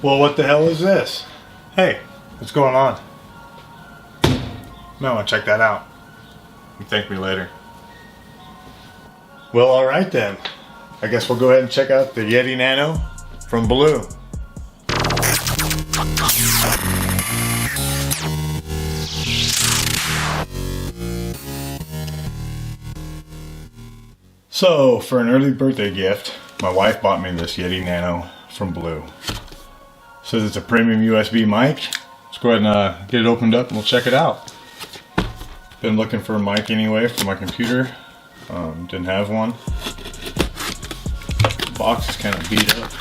Well, what the hell is this? Hey, what's going on? No, I'll check that out. You thank me later. Well, alright then. I guess we'll go ahead and check out the Yeti Nano from Blue. So, for an early birthday gift, my wife bought me this Yeti Nano from Blue. Says it's a premium USB mic. Let's go ahead and get it opened up and we'll check it out. Been looking for a mic anyway for my computer. Didn't have one. The box is kind of beat up.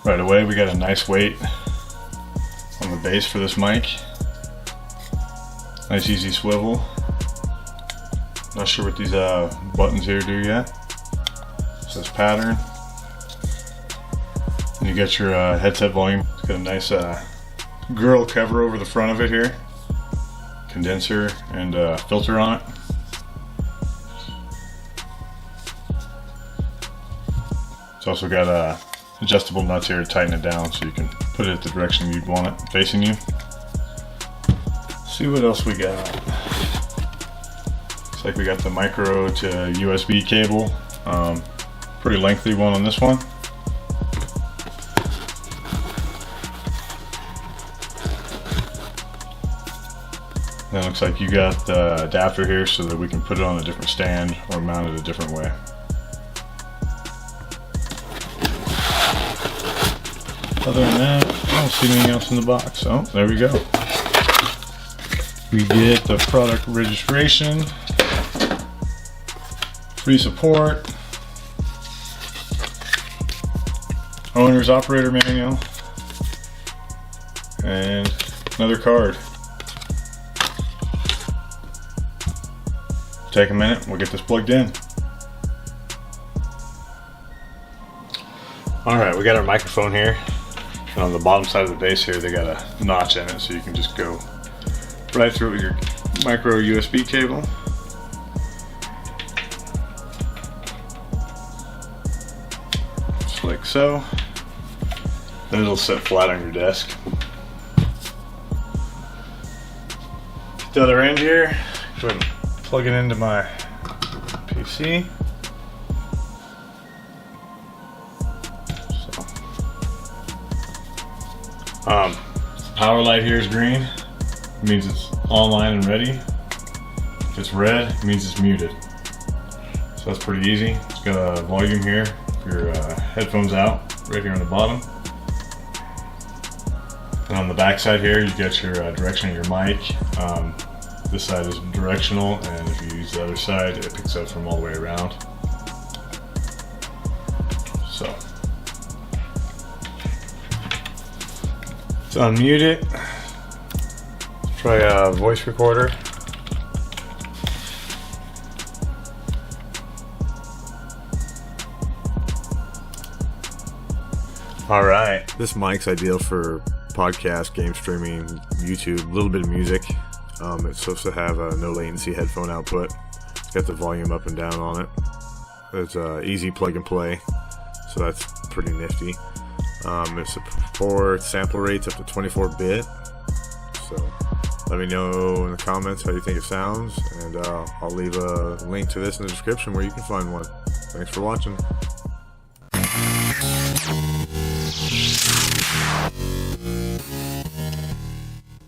Right away, we got a nice weight on the base for this mic. Nice easy swivel. Not sure what these buttons here do yet. It says pattern. And you got your headset volume. It's got a nice grill cover over the front of it here. Condenser and filter on it. It's also got adjustable nuts here to tighten it down so you can put it the direction you'd want it facing you. See what else we got. Looks like we got the micro to USB cable. Pretty lengthy one on this one. Then it looks like you got the adapter here so that we can put it on a different stand or mount it a different way. Other than that, I don't see anything else in the box. Oh, there we go. We get the product registration, free support, owner's operator manual, and another card. Take a minute, we'll get this plugged in. Alright, we got our microphone here. And on the bottom side of the base here, they got a notch in it, so you can just go right through it with your micro USB cable. Just like so. Then it'll sit flat on your desk. The other end here, go ahead and plug it into my PC. Power light here is green. It means it's online and ready. If it's red, it means it's muted. So that's pretty easy. It's got a volume here for your headphones out, right here on the bottom. And on the back side here, you got your direction of your mic. This side is directional, and if you use the other side, it picks up from all the way around. So. Let's unmute it. Let's try a voice recorder. Alright. This mic's ideal for podcast, game streaming, YouTube, a little bit of music. It's supposed to have a no latency headphone output. It's got the volume up and down on it. It's easy plug and play, so that's pretty nifty. It supports sample rates up to 24-bit. So let me know in the comments how you think it sounds, and I'll leave a link to this in the description where you can find one. Thanks for watching.